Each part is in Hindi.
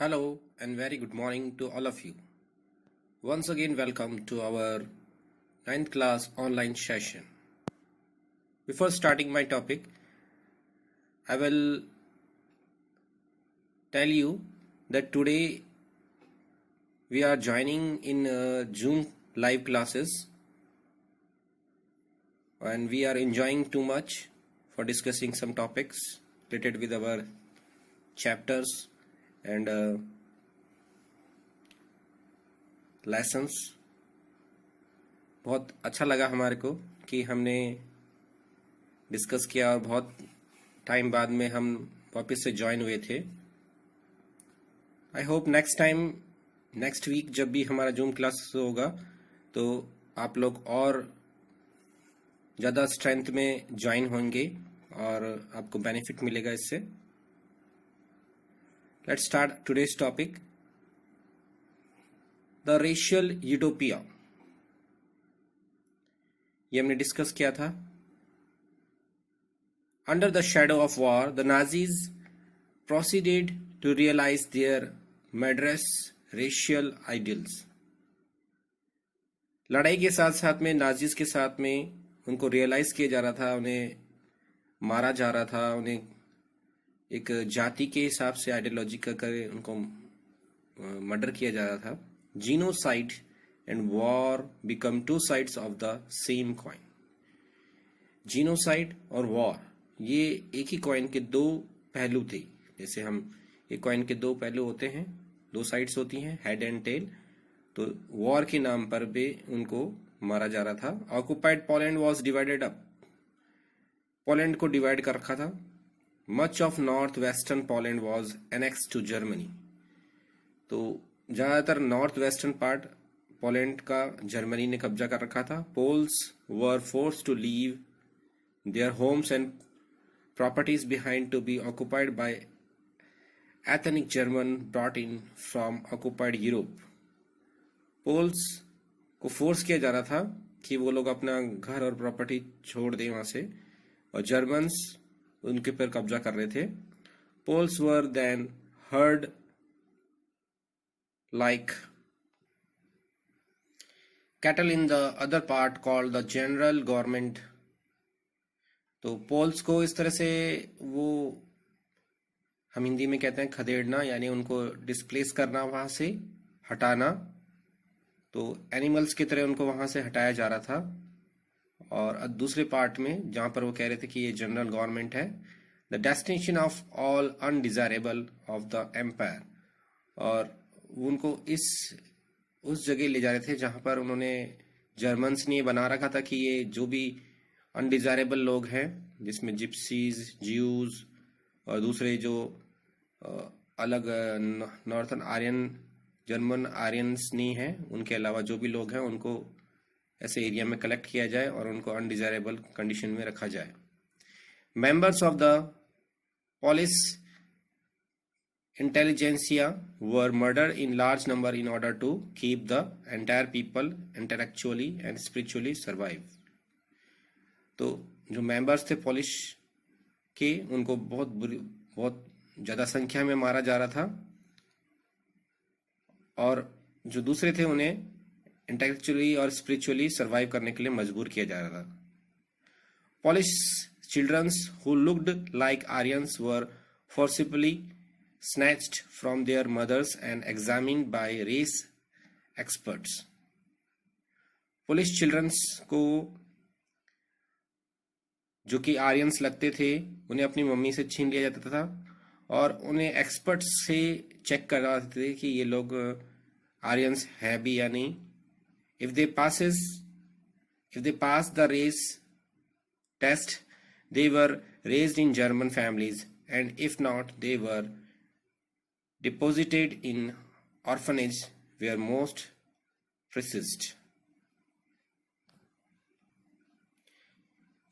Hello and very good morning to all of you. Once again, welcome to our ninth class online session. Before starting my topic, I will tell you that today we are joining in Zoom live classes and we are enjoying too much for discussing some topics related with our chapters and lessons. बहुत अच्छा लगा हमारे को कि हमने डिस्कस किया और बहुत टाइम बाद में हम वापस से ज्वाइन हुए थे. आई होप नेक्स्ट वीक जब भी हमारा जूम क्लास होगा तो आप लोग और ज़्यादा स्ट्रेंथ में ज्वाइन होंगे और आपको बेनिफिट मिलेगा इससे. Let's start today's topic, the racial utopia. ये हमने डिस्कस किया था. Under the shadow of war the Nazis proceeded to realise their murderous racial ideals. लड़ाई के साथ साथ में नाजीज के साथ में उनको रियलाइज किया जा रहा था, उन्हें मारा जा रहा था, उन्हें एक जाति के हिसाब से आइडियोलॉजी करके उनको मर्डर किया जा रहा था. Genocide and war become two sides of the same coin. Genocide और वॉर ये एक ही कॉइन के दो पहलू थे. जैसे हम एक कॉइन के दो पहलू होते हैं, दो साइड्स होती हैं, हेड एंड टेल. तो वॉर के नाम पर भी उनको मारा जा रहा था. Occupied Poland was divided up. Poland को डिवाइड कर रखा था. Much of north western Poland was annexed to Germany. तो ज्यादातर नॉर्थ वेस्टर्न पार्ट पोलैंड का जर्मनी ने कब्जा कर रखा था. Poles were forced to leave their homes and properties behind to be occupied by ethnic German brought in from occupied Europe. Poles को फोर्स किया जा रहा था कि वो लोग अपना घर और प्रॉपर्टी छोड़ दें वहां से, और जर्मन्स उनके पर कब्जा कर रहे थे. Poles were then herd like cattle in the other part called the general government. तो पोल्स को इस तरह से वो हम हिंदी में कहते हैं खदेड़ना, यानी उनको डिस्प्लेस करना, वहां से हटाना. तो एनिमल्स की तरह उनको वहां से हटाया जा रहा था. और दूसरे पार्ट में जहां पर वो कह रहे थे कि ये जनरल गवर्नमेंट है, the destination of all undesirable of the empire. और उनको उस जगह ले जा रहे थे जहां पर उन्होंने जर्मन्स ने बना रखा था कि ये जो भी अनडिजायरेबल लोग हैं, जिसमें जिप्सीज, ज्यूज और दूसरे जो अलग नॉर्थन आर्यन, जर्मन आर्यंस नहीं हैं, उनके अलावा जो भी लोग हैं उनको ऐसे एरिया में कलेक्ट किया जाए और उनको अनडिजायरेबल कंडीशन में रखा जाए. Members of the police intelligentsia were murdered in large number in order to keep the entire people intellectually and spiritually survive. तो जो मेंबर्स थे पुलिस के, उनको बहुत ज्यादा संख्या में मारा जा रहा था, और जो दूसरे थे उन्हें इंटेलेक्चुअली और स्पिरिचुअली सर्वाइव करने के लिए मजबूर किया जा रहा था. Polish children who looked like Aryans were forcibly snatched from their mothers and examined by race experts. Polish children's को जो कि आर्यंस लगते थे उन्हें अपनी मम्मी से छीन लिया जाता था और उन्हें एक्सपर्ट्स से चेक करवाते थे कि ये लोग आर्यंस हैं भी या नहीं. If they pass the race test, they were raised in German families, and if not, they were deposited in orphanage where most persist.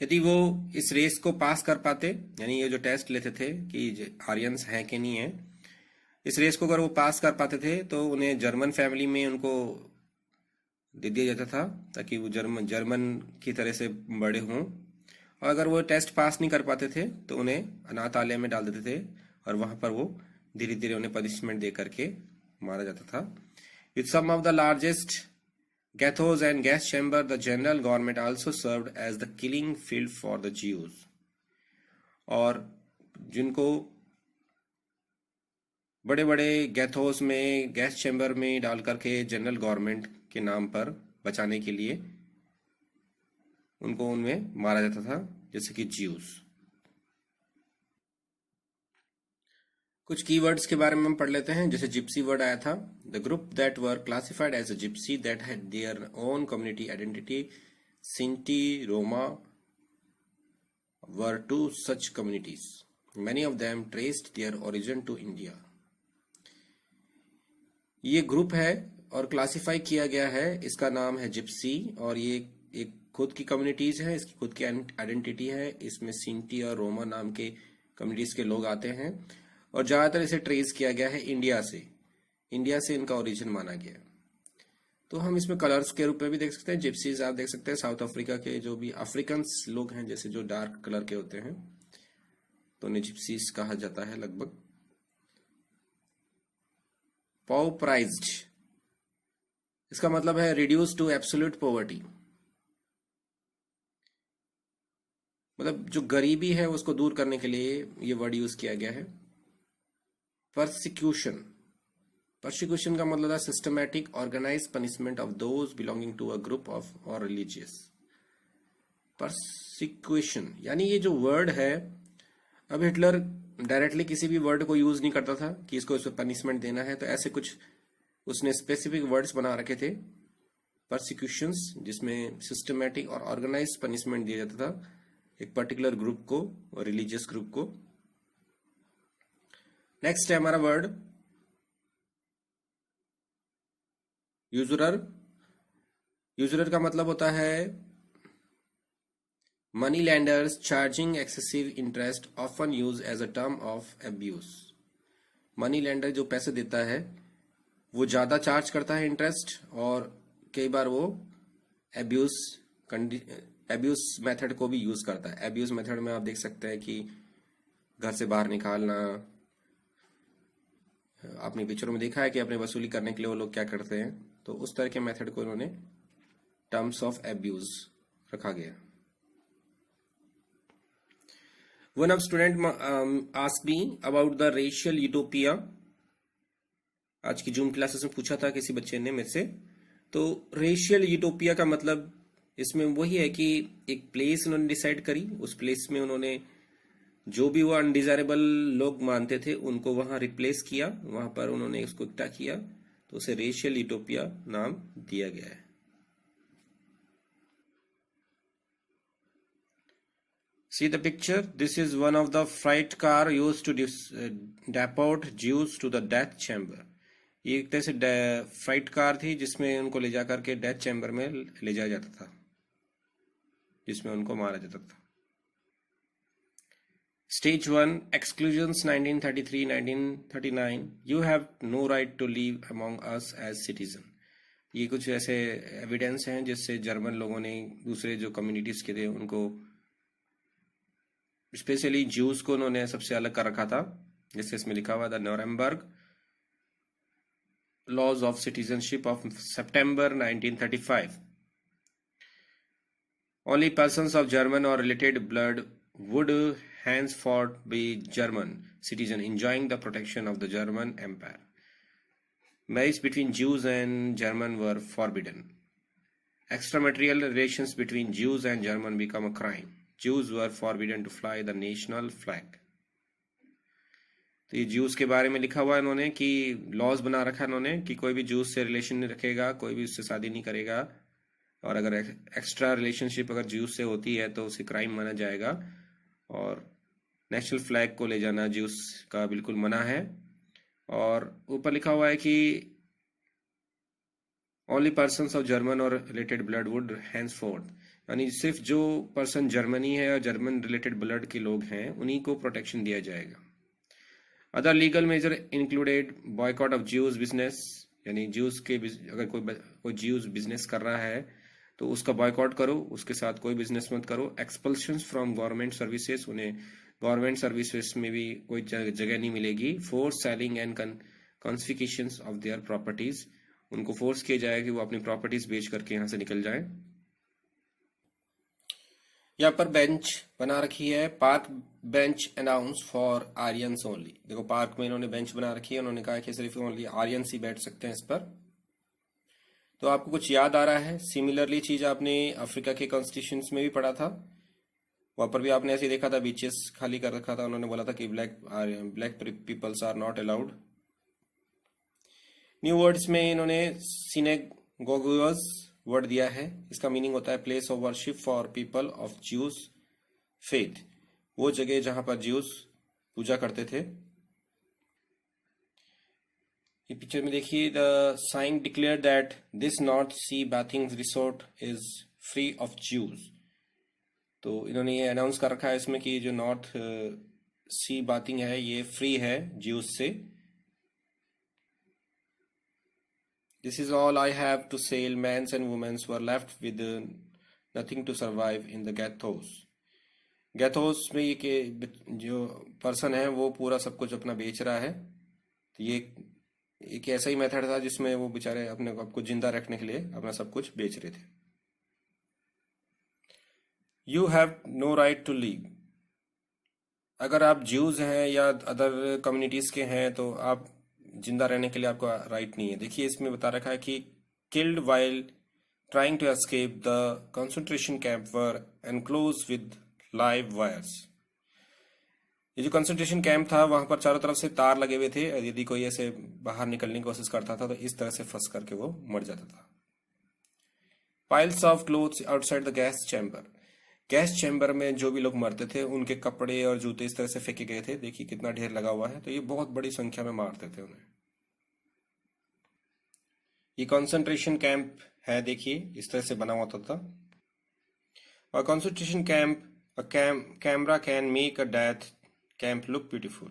यदि वो इस रेस को पास कर पाते, यानी ये जो टेस्ट लेते थे कि आर्यंस हैं कि नहीं है, इस रेस को अगर वो पास कर पाते थे तो उन्हें जर्मन फैमिली में उनको दे दिया जाता था ताकि वो जर्मन की तरह से बड़े हों. और अगर वो टेस्ट पास नहीं कर पाते थे तो उन्हें अनाथालय में डाल देते थे और वहां पर वो धीरे धीरे उन्हें पनिशमेंट दे करके मारा जाता था। With some of the largest ghettos and gas chamber, the general government also served as the killing field for the Jews. और जिनको बड़े बड़े गैथोस में, गैस चैम्बर में डाल करके जनरल गवर्नमेंट के नाम पर बचाने के लिए उनको उनमें मारा जाता था, जैसे कि ज्यूस। कुछ कीवर्ड्स के बारे में हम पढ़ लेते हैं। जैसे जिप्सी वर्ड आया था, the group that were classified as a gypsy that had their own community identity, Sinti, Roma were two such communities, many of them traced their origin to India. ये ग्रुप है और क्लासिफाई किया गया है, इसका नाम है जिप्सी, और ये एक खुद की कम्युनिटीज है, इसकी खुद की आइडेंटिटी है। इसमें सिंटी और रोमा नाम के कम्युनिटीज के लोग आते हैं, और ज्यादातर इसे ट्रेस किया गया है इंडिया से इनका ओरिजिन माना गया। तो हम इसमें कलर्स के रूप में भी देख सकते हैं। जिप्सीज आप देख सकते हैं साउथ अफ्रीका के जो भी अफ्रीकन लोग हैं, जैसे जो डार्क कलर के होते हैं, तो उन्हें जिप्सीज कहा जाता है लगभग। पॉवराइज्ड, इसका मतलब है रिड्यूस टू एब्सोल्यूट पॉवर्टी, मतलब जो गरीबी है उसको दूर करने के लिए ये वर्ड यूज किया गया है। परसिक्यूशन का मतलब है systematic organise punishment of those belonging to a group of और रिलीजियस। परसिक्यूशन यानी ये जो वर्ड है, अब हिटलर डायरेक्टली किसी भी वर्ड को यूज नहीं करता था कि इसको इस पर पनिशमेंट देना है, तो ऐसे कुछ उसने स्पेसिफिक वर्ड्स बना रखे थे परसिक्यूशंस, जिसमें सिस्टमैटिक और ऑर्गेनाइज पनिशमेंट दिया जाता था एक पर्टिकुलर ग्रुप को और रिलीजियस ग्रुप को। नेक्स्ट है हमारा वर्ड यूजरर। यूजरर का मतलब होता है money lenders charging excessive interest, often used as a term of abuse. Money lender जो पैसे देता है वो ज्यादा चार्ज करता है इंटरेस्ट, और कई बार वो एब्यूज मेथड को भी यूज करता है। एब्यूज मेथड में आप देख सकते हैं कि घर से बाहर निकालना, आपने पिक्चरों में देखा है कि अपने वसूली करने के लिए वो लोग क्या करते हैं, तो उस तरह के मेथड को इन्होंने टर्म्स ऑफ एब्यूज रखा गया। One of student asked me about the racial utopia. आज की जूम क्लासेस में पूछा था किसी बच्चे ने मेरे से। तो रेशियल यूटोपिया का मतलब इसमें वही है कि एक प्लेस उन्होंने डिसाइड करी, उस प्लेस में उन्होंने जो भी वो अनडिजायरेबल लोग मानते थे उनको वहां रिप्लेस किया, वहां पर उन्होंने उसको इकट्ठा किया, तो उसे रेशियल यूटोपिया नाम दिया गया है। See the picture. This is one of the freight car used to deport Jews to the death chamber. ये एक तरह से फ्राइट कार थी जिसमें उनको ले जाकर के डेथ चैम्बर में ले जाया जाता था, जिसमें उनको मारा जाता था। Stage 1 Exclusions 1933-1939 You have no right to live among us as citizen। ये कुछ ऐसे एविडेंस हैं जिससे जर्मन लोगों ने दूसरे जो कम्युनिटीज के थे उनको, स्पेशली ज्यूज को, उन्होंने सबसे अलग कर रखा था। जैसे इसमें लिखा हुआ the Nuremberg laws of citizenship of September 1935। Only persons of German or related blood would henceforth be German citizen enjoying the protection of the German Empire. Marriage between Jews and German were forbidden. Extramarital relations between Jews and German become a crime. Jews were forbidden to fly the national flag. तो ये ज्यूज के बारे में लिखा हुआ इन्होंने कि लॉज बना रखा इन्होंने कि कोई भी ज्यूज से रिलेशन नहीं रखेगा, कोई भी उससे शादी नहीं करेगा, और अगर एक्स्ट्रा रिलेशनशिप अगर ज्यूस से होती है तो उसे क्राइम माना जाएगा, और नेशनल फ्लैग को ले जाना ज्यूस का बिल्कुल मना है। और ऊपर लिखा हुआ है कि ओनली पर्सन्स ऑफ जर्मन और रिलेटेड ब्लड वुड हैंसफोर्थ, यानी सिर्फ जो पर्सन जर्मनी है और जर्मन रिलेटेड ब्लड के लोग हैं उन्हीं को प्रोटेक्शन दिया जाएगा। Other legal measure included boycott of Jews business, यानी ज्यूज के अगर कोई ज्यूज बिजनेस कर रहा है तो उसका बॉयकॉट करो, उसके साथ कोई बिजनेस मत करो। एक्सपल्शन फ्रॉम गवर्नमेंट सर्विसेज, उन्हें गवर्नमेंट सर्विसेज में भी कोई जगह नहीं मिलेगी। Force selling and confiscations of their properties, उनको फोर्स किया जाएगा कि वो अपनी प्रॉपर्टीज बेच करके यहाँ से निकल जाएं। यहाँ पर बेंच बना रखी है, park bench announce for Aryans only. देखो पार्क में इन्होंने बेंच बना रखी है, उन्होंने कहा कि सिर्फ ओनली आर्यंस ही बैठ सकते हैं इस पर। तो आपको कुछ याद आ रहा है? सिमिलरली चीज आपने अफ्रीका के कॉन्स्टिट्यूशंस में भी पढ़ा था, वहां पर भी आपने ऐसे देखा था, बीचेस खाली कर रखा था, उन्होंने बोला था कि black peoples are not allowed. New words में इन्होंने सिनेगोगस वर्ड दिया है, इसका मीनिंग होता है place of worship for people of Jews faith, वो जगह जहां पर ज्यूज पूजा करते थे। ये पिक्चर में देखिए, the sign declare that this North Sea bathing resort is free of Jews. तो इन्होंने ये अनाउंस कर रखा है इसमें कि जो नॉर्थ सी बाथिंग है ये फ्री है ज्यूज से। This is all I have to say. Men and women were left with nothing to survive in the ghettos. गैथोस में ये के जो पर्सन है वो पूरा सब कुछ अपना बेच रहा है। तो ये एक ऐसा ही मेथड था जिसमें वो बेचारे अपने आपको जिंदा रखने के लिए अपना सब कुछ बेच रहे थे। You have no right to leave. अगर आप ज्यूज हैं या अदर कम्युनिटीज के हैं तो आप जिंदा रहने के लिए आपको राइट नहीं है। देखिए इसमें बता रखा है कि killed while trying to escape the concentration camp were enclose with live wires. ये जो कंसंट्रेशन कैंप था वहां पर चारों तरफ से तार लगे हुए थे, यदि कोई ऐसे बाहर निकलने की कोशिश करता था तो इस तरह से फंस करके वो मर जाता था। Piles of clothes outside the gas chamber. Gas chamber में जो भी लोग मरते थे उनके कपड़े और जूते इस तरह से फेंके गए थे। देखिए कितना ढेर लगा हुआ है। तो ये बहुत बड़ी संख्या में मारते थे उन्हें। ये कंसंट्रेशन कैंप है, देखिए इस तरह से बना हुआ था। और concentration camp camera can make a death camp look beautiful.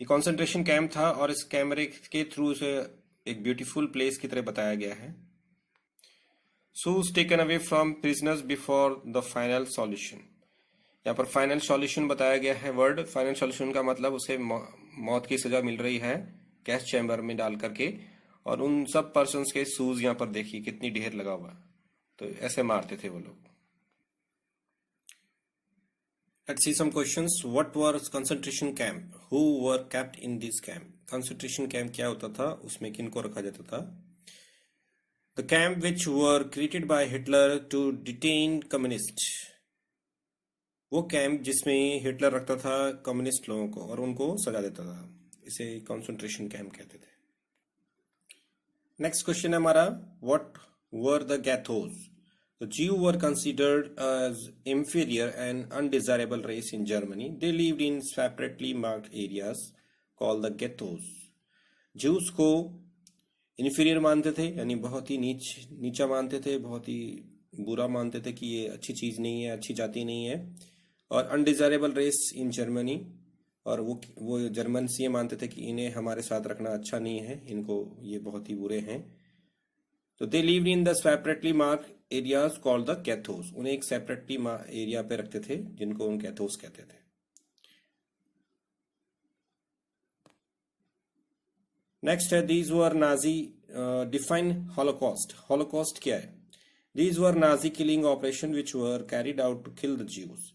ये कंसंट्रेशन कैंप था और इस कैमरे के थ्रू से एक ब्यूटीफुल प्लेस की तरह बताया गया है। Shoes taken away from prisoners before the final solution। यहाँ पर फाइनल सॉल्यूशन बताया गया है। वर्ड फाइनल सॉल्यूशन का मतलब उसे मौत की सजा मिल रही है गैस चैम्बर में डाल करके। और उन सब पर्सन्स के शूज यहाँ पर देखिए कितनी ढेर लगा हुआ, तो ऐसे मारते थे वो लोग। Let's see some questions. What was concentration camp? Who were kept in this camp? Concentration camp क्या होता था, उसमें किनको रखा जाता था? The camp which were created by Hitler to detain communists। वो कैंप जिसमें हिटलर रखता था कम्युनिस्ट लोगों को और उनको सजा देता था, इसे कंसंट्रेशन कैंप कहते थे। नेक्स्ट क्वेश्चन है हमारा, what were the ghettos? The Jew were considered as inferior and undesirable race in Germany. They lived in separately marked areas called the ghettos. Jews को इन्फीरियर मानते थे, यानी बहुत ही नीचा मानते थे, बहुत ही बुरा मानते थे कि ये अच्छी चीज नहीं है, अच्छी जाति नहीं है। और अनडिजायरेबल रेस इन जर्मनी, और वो जर्मन से ये मानते थे कि इन्हें हमारे साथ रखना अच्छा नहीं है, इनको ये बहुत ही बुरे हैं। तो they lived in the separately marked areas called the ghettos. उन्हें एक सेपरेटली एरिया पे रखते थे जिनको उन गैथोस कहते थे। नेक्स्ट है, these were Nazi define holocaust. Holocaust क्या है? These were Nazi killing operation which were carried out to kill the Jews.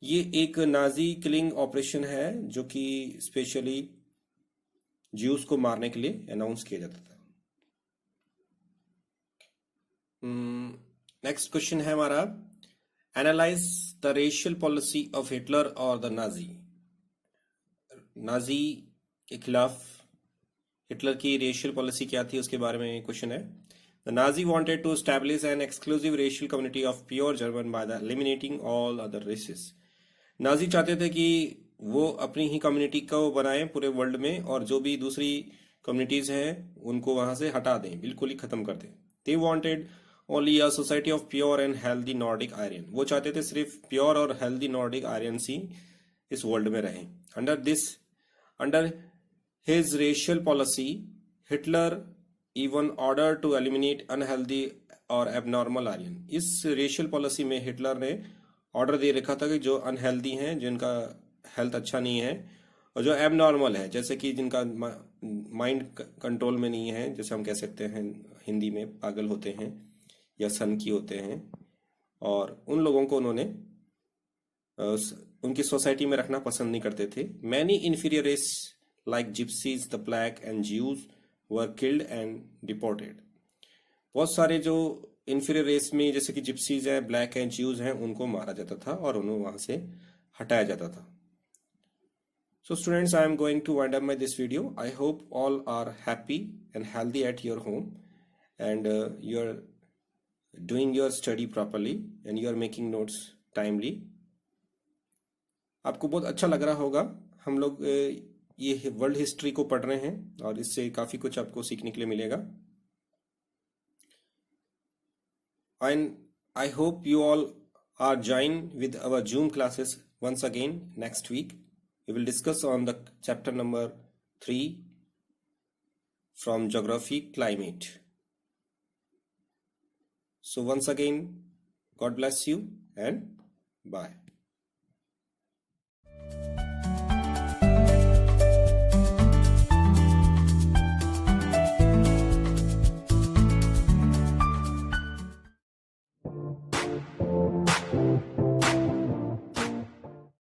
ये एक नाजी किलिंग ऑपरेशन है जो कि स्पेशली ज्यूज को मारने के लिए अनाउंस किया जाता था। नेक्स्ट क्वेश्चन है हमारा, analyse the racial policy of Hitler और द नाजी। नाजी के खिलाफ हिटलर की रेशियल पॉलिसी क्या थी उसके बारे में क्वेश्चन है। The Nazi wanted to establish an exclusive racial community of pure German by the eliminating all other races. Nazi चाहते थे कि वो अपनी ही कम्युनिटी को बनाएं पूरे वर्ल्ड में, और जो भी दूसरी कम्युनिटीज हैं उनको वहां से हटा दें, बिल्कुल ही खत्म कर दें। They wanted only a society of pure and healthy Nordic Aryan. वो चाहते थे सिर्फ प्योर और हेल्दी नॉर्डिक आर्यंस ही इस वर्ल्ड में रहें। Under his racial policy Hitler even order to eliminate unhealthy और एबनॉर्मल आर्यन। इस रेशियल पॉलिसी में हिटलर ने ऑर्डर दे रखा था कि जो अनहेल्दी हैं, जिनका हेल्थ अच्छा नहीं है, और जो एब नॉर्मल है, जैसे कि जिनका माइंड कंट्रोल में नहीं है, जैसे हम कह सकते हैं हिंदी में पागल होते हैं या सनकी होते हैं, और उन लोगों को उन्होंने उनकी सोसाइटी में रखना पसंद नहीं करते थे। Many inferior race like gypsies, the black and Jews were killed and deported. बहुत सारे जो इन्फीरियर रेस में, जैसे कि जिप्सीज हैं, ब्लैक एंड ज्यूज हैं, उनको मारा जाता था और उन्हें वहां से हटाया जाता था। So students, I am going to wind up my this video. I hope all are happy and healthy at your home, and you are doing your study properly and you are making notes timely. आपको बहुत अच्छा लग रहा होगा। हम लोग ये वर्ल्ड हिस्ट्री को पढ़ रहे हैं और इससे काफ़ी कुछ आपको सीखने के लिए मिलेगा। And I hope you all are join with our Zoom classes once again next week. We will discuss on the chapter number 3 from Geography Climate. So once again, God bless you and bye.